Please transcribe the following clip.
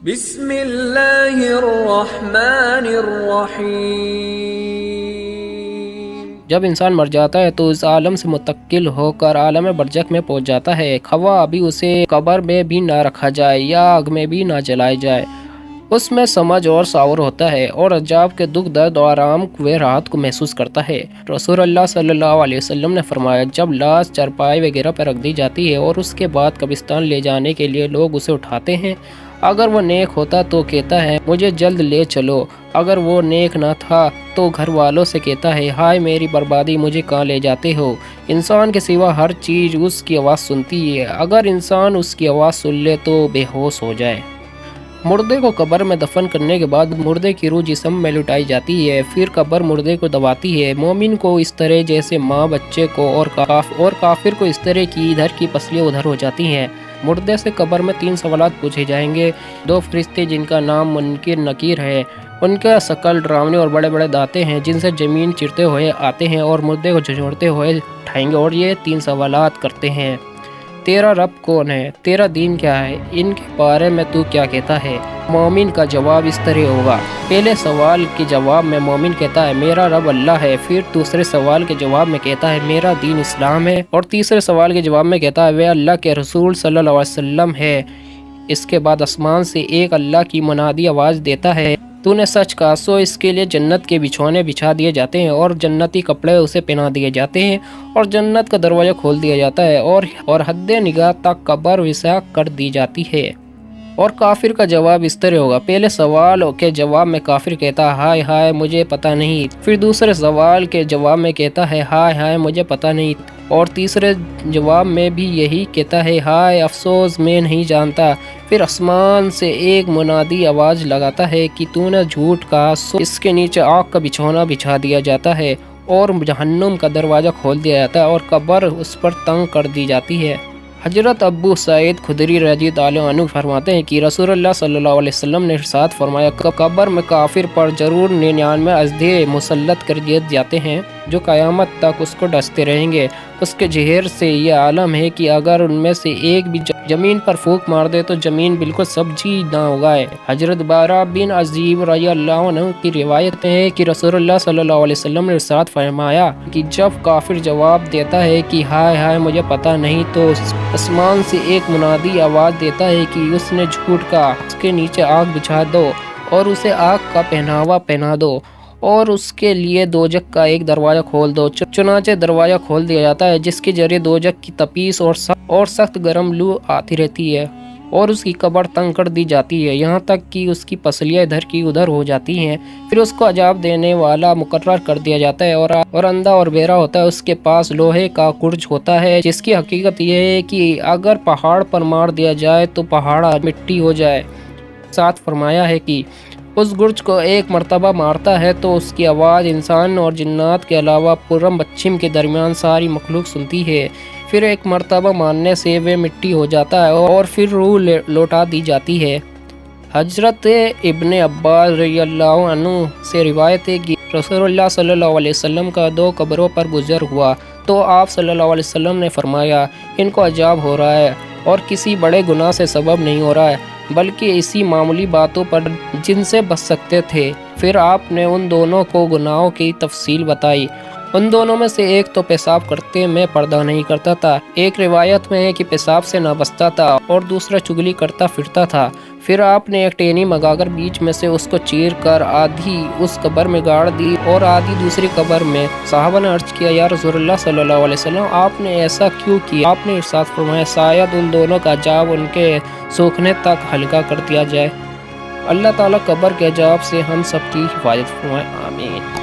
بسم اللہ الرحمن الرحیم۔ جب انسان مر جاتا ہے تو اس عالم سے منتقل ہو کر عالم برزخ میں پہنچ جاتا ہے، خواہ ابھی اسے قبر میں بھی نہ رکھا جائے یا آگ میں بھی نہ جلائے جائے، اس میں سمجھ اور شعور ہوتا ہے اور عذاب کے دکھ درد اور آرام و راحت کو محسوس کرتا ہے۔ رسول اللہ صلی اللہ علیہ وسلم نے فرمایا، جب لاش چارپائی وغیرہ پر رکھ دی جاتی ہے اور اس کے بعد قبرستان لے جانے کے لیے لوگ اسے اٹھاتے ہیں، اگر وہ نیک ہوتا تو کہتا ہے مجھے جلد لے چلو، اگر وہ نیک نہ تھا تو گھر والوں سے کہتا ہے ہائے میری بربادی، مجھے کہاں لے جاتے ہو۔ انسان کے سوا ہر چیز اس کی آواز سنتی ہے، اگر انسان اس کی آواز سن لے تو بے ہوش ہو جائے۔ مردے کو قبر میں دفن کرنے کے بعد مردے کی روح جسم میں لٹائی جاتی ہے، پھر قبر مردے کو دباتی ہے۔ مومن کو اس طرح جیسے ماں بچے کو اور کافر کو اس طرح کی ادھر کی پسلیاں ادھر ہو جاتی ہیں۔ مردے سے قبر میں 3 سوالات پوچھے جائیں گے۔ 2 فرشتے جن کا نام منکر نکیر ہے، ان کا شکل ڈراونے اور بڑے بڑے دانتے ہیں جن سے زمین چرتے ہوئے آتے ہیں اور مردے کو جھنجھوڑتے ہوئے اٹھائیں گے اور یہ 3 سوالات کرتے ہیں۔ تیرا رب کون ہے؟ تیرا دین کیا ہے؟ ان کے بارے میں تو کیا کہتا ہے؟ مومن کا جواب اس طرح ہوگا۔ پہلے سوال کے جواب میں مومن کہتا ہے میرا رب اللہ ہے، پھر دوسرے سوال کے جواب میں کہتا ہے میرا دین اسلام ہے، اور تیسرے سوال کے جواب میں کہتا ہے وہ اللہ کے رسول صلی اللہ علیہ وسلم ہے۔ اس کے بعد آسمان سے ایک اللہ کی منادی آواز دیتا ہے تو نے سچ کہا، سو اس کے لیے جنت کے بچھونے بچھا دیے جاتے ہیں اور جنتی کپڑے اسے پہنا دیے جاتے ہیں اور جنت کا دروازہ کھول دیا جاتا ہے اور حد نگاہ تک قبر وسع کر دی جاتی ہے۔ اور کافر کا جواب اس طرح ہوگا۔ پہلے سوال کے جواب میں کافر کہتا ہے ہائے ہائے مجھے پتہ نہیں، پھر دوسرے سوال کے جواب میں کہتا ہے ہائے ہائے مجھے پتہ نہیں، اور تیسرے جواب میں بھی یہی کہتا ہے ہائے افسوس میں نہیں جانتا۔ پھر آسمان سے ایک منادی آواز لگاتا ہے کہ تو نے جھوٹ کہا، سو اس کے نیچے آگ کا بچھونا بچھا دیا جاتا ہے اور جہنم کا دروازہ کھول دیا جاتا ہے اور قبر اس پر تنگ کر دی جاتی ہے۔ حضرت ابو سعید خدری رضی اللہ عنہ فرماتے ہیں کہ رسول اللہ صلی اللہ علیہ وسلم نے ارشاد فرمایا قبر میں کافر پر ضرور 99 اژدھے مسلط کر دیے جاتے ہیں جو قیامت تک اس کو ڈستے رہیں گے۔ اس کے زہر سے یہ عالم ہے کہ اگر ان میں سے ایک بھی زمین پر پھونک مار دے تو زمین بالکل سبزی نہ اگائے۔ حضرت بارہ بن عازب رضی اللہ عنہ کی روایت ہے کہ رسول اللہ صلی اللہ علیہ وسلم نے ارشاد فرمایا کہ جب کافر جواب دیتا ہے کہ ہائے ہائے مجھے پتہ نہیں، تو آسمان سے ایک منادی آواز دیتا ہے کہ اس نے جھوٹ کہا، اس کے نیچے آگ بچھا دو اور اسے آگ کا پہناوا پہنا دو اور اس کے لیے دوزخ کا ایک دروازہ کھول دو۔ چنانچہ دروازہ کھول دیا جاتا ہے جس کے ذریعے دوزخ کی تپیس اور سخت گرم لو آتی رہتی ہے اور اس کی قبر تنگ کر دی جاتی ہے، یہاں تک کہ اس کی پسلیاں ادھر کی ادھر ہو جاتی ہیں۔ پھر اس کو عذاب دینے والا مقرر کر دیا جاتا ہے اور اندھا اور بہرا ہوتا ہے۔ اس کے پاس لوہے کا کرج ہوتا ہے جس کی حقیقت یہ ہے کہ اگر پہاڑ پر مار دیا جائے تو پہاڑ مٹی ہو جائے۔ ساتھ فرمایا ہے کہ اس گرج کو ایک مرتبہ مارتا ہے تو اس کی آواز انسان اور جنات کے علاوہ پورم پچھم کے درمیان ساری مخلوق سنتی ہے۔ پھر ایک مرتبہ مارنے سے وہ مٹی ہو جاتا ہے اور پھر روح لوٹا دی جاتی ہے۔ حضرت ابن عباس رضی اللہ عنہ سے روایت ہے کہ رسول اللہ صلی اللہ علیہ وسلم کا 2 قبروں پر گزر ہوا تو آپ صلی اللہ علیہ وسلم نے فرمایا ان کو عذاب ہو رہا ہے اور کسی بڑے گناہ سے سبب نہیں ہو رہا ہے بلکہ اسی معمولی باتوں پر جن سے بچ سکتے تھے۔ پھر آپ نے ان دونوں کو گناہوں کی تفصیل بتائی۔ ان دونوں میں سے ایک تو پیشاب کرتے میں پردہ نہیں کرتا تھا، ایک روایت میں ہے کہ پیشاب سے نہ بچتا تھا اور دوسرا چگلی کرتا پھرتا تھا۔ پھر آپ نے ایک ٹینی منگا کر بیچ میں سے اس کو چیر کر آدھی اس قبر میں گاڑ دی اور آدھی دوسری قبر میں۔ صحابہ نے عرض کیا یا رسول اللہ صلی اللہ علیہ وسلم آپ نے ایسا کیوں کیا؟ آپ نے ارشاد فرمایا شاید ان دونوں کا عذاب ان کے سوکھنے تک ہلکا کر دیا جائے۔ اللہ تعالیٰ قبر کے عذاب سے ہم سب کی حفاظت فرمائے، آمین۔